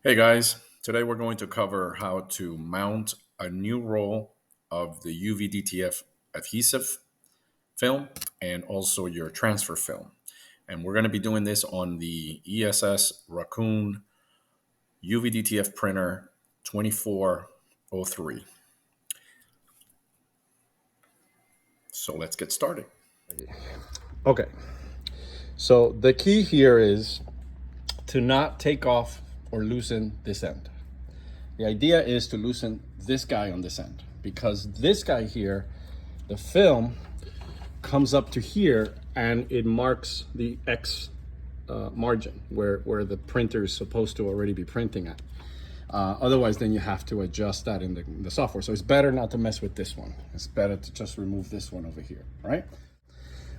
Hey guys, today we're going to cover how to mount a new roll of the UVDTF adhesive film and also your transfer film. And we're going to be doing this on the ESS Racoon UVDTF printer 2403. So let's get started. Okay, so the key here is to not take off or loosen this end. The idea is to loosen this guy on this end because this guy here, the film comes up to here and it marks the X margin where the printer is supposed to already be printing at. Otherwise, then you have to adjust that in the software. So it's better not to mess with this one. It's better to just remove this one over here, right?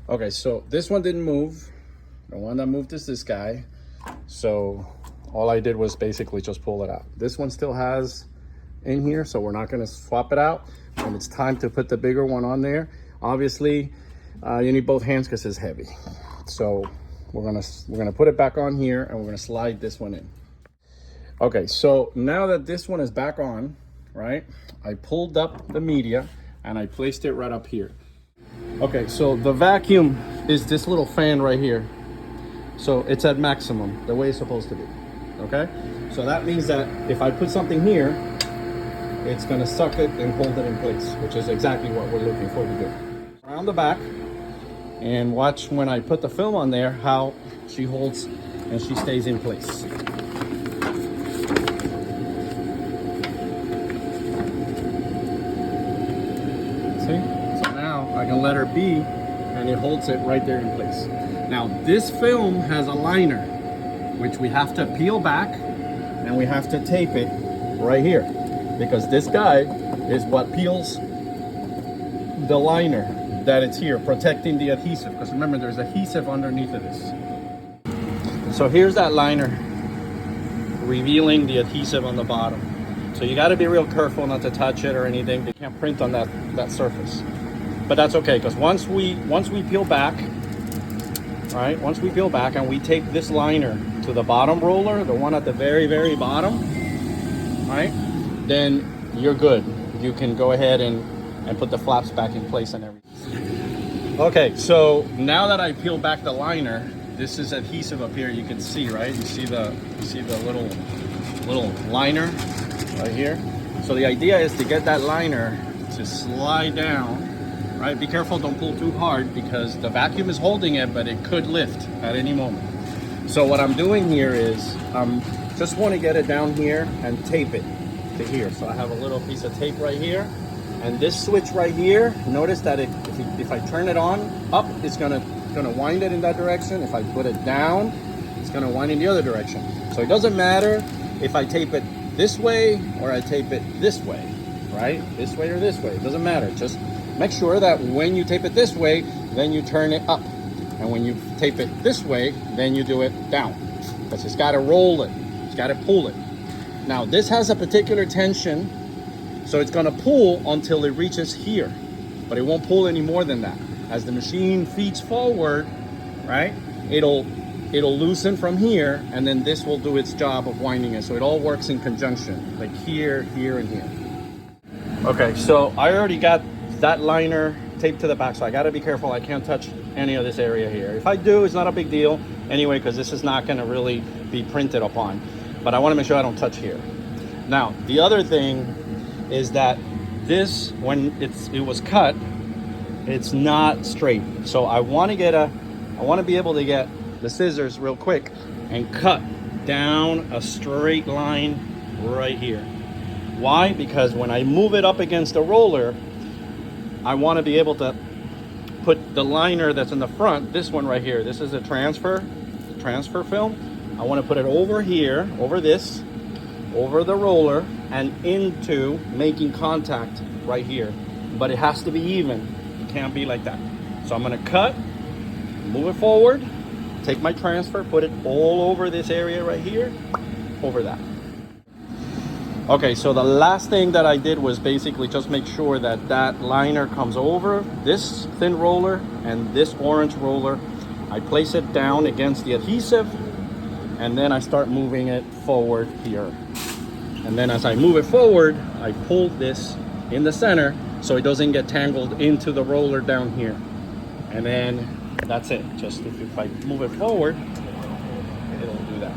Okay, so this one didn't move. The one that moved is this guy. So all I did was basically just pull it out. This one still has in here, so we're not gonna swap it out. When it's time to put the bigger one on there, obviously you need both hands because it's heavy. So we're gonna put it back on here and we're gonna slide this one in. Okay, so now that this one is back on, right, I pulled up the media and I placed it right up here. Okay, so the vacuum is this little fan right here. So it's at maximum, the way it's supposed to be, okay? So that means that if I put something here, it's gonna suck it and hold it in place, which is exactly what we're looking for to do. Around the back, and watch when I put the film on there, how she holds and she stays in place. See? So now I can let her be, and it holds it right there in place. Now this film has a liner, which we have to peel back, and we have to tape it right here, because this guy is what peels the liner that it's here, protecting the adhesive, because remember there's adhesive underneath of this. So here's that liner, revealing the adhesive on the bottom. So you got to be real careful not to touch it or anything. You can't print on that surface, but that's okay, because once we peel back, right, once we peel back and we tape this liner to the bottom roller, the one at the very bottom, right, then you're good. You can go ahead and put the flaps back in place and everything. Okay, so now that I peel back the liner, this is adhesive up here. You can see, right? You see the little liner right here. So the idea is to get that liner to slide down, right? Be careful, don't pull too hard because the vacuum is holding it, but it could lift at any moment. So what I'm doing here is just want to get it down here and tape it to here. So I have a little piece of tape right here, and this switch right here, notice that if I turn it on up, it's gonna wind it in that direction. If I put it down, it's gonna wind in the other direction. So it doesn't matter if I tape it this way or I tape it this way, right? This way or this way, it doesn't matter. Just make sure that when you tape it this way, then you turn it up. And when you tape it this way, then you do it down. Because it's gotta roll it, it's gotta pull it. Now this has a particular tension, so it's gonna pull until it reaches here, but it won't pull any more than that. As the machine feeds forward, right, it'll loosen from here, and then this will do its job of winding it. So it all works in conjunction, like here, here, and here. Okay, so I already got that liner taped to the back, so I gotta be careful. I can't touch any of this area here. If I do, it's not a big deal anyway, because this is not gonna really be printed upon. But I wanna make sure I don't touch here. Now, the other thing is that this, when it was cut, it's not straight. So I wanna be able to get the scissors real quick and cut down a straight line right here. Why? Because when I move it up against the roller, I want to be able to put the liner that's in the front, this one right here, this is a transfer film. I want to put it over here, over the roller, and into making contact right here. But it has to be even. It can't be like that. So I'm going to cut, move it forward, take my transfer, put it all over this area right here, over that. Okay, so the last thing that I did was basically just make sure that that liner comes over this thin roller and this orange roller. I place it down against the adhesive, and then I start moving it forward here. And then as I move it forward, I pull this in the center so it doesn't get tangled into the roller down here. And then that's it. Just if I move it forward, it'll do that.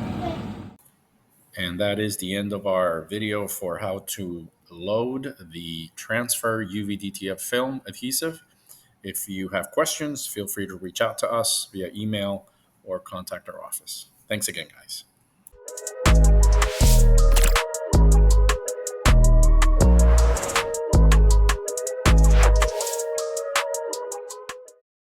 And that is the end of our video for how to load the transfer UVDTF film adhesive. If you have questions, feel free to reach out to us via email or contact our office. Thanks again, guys.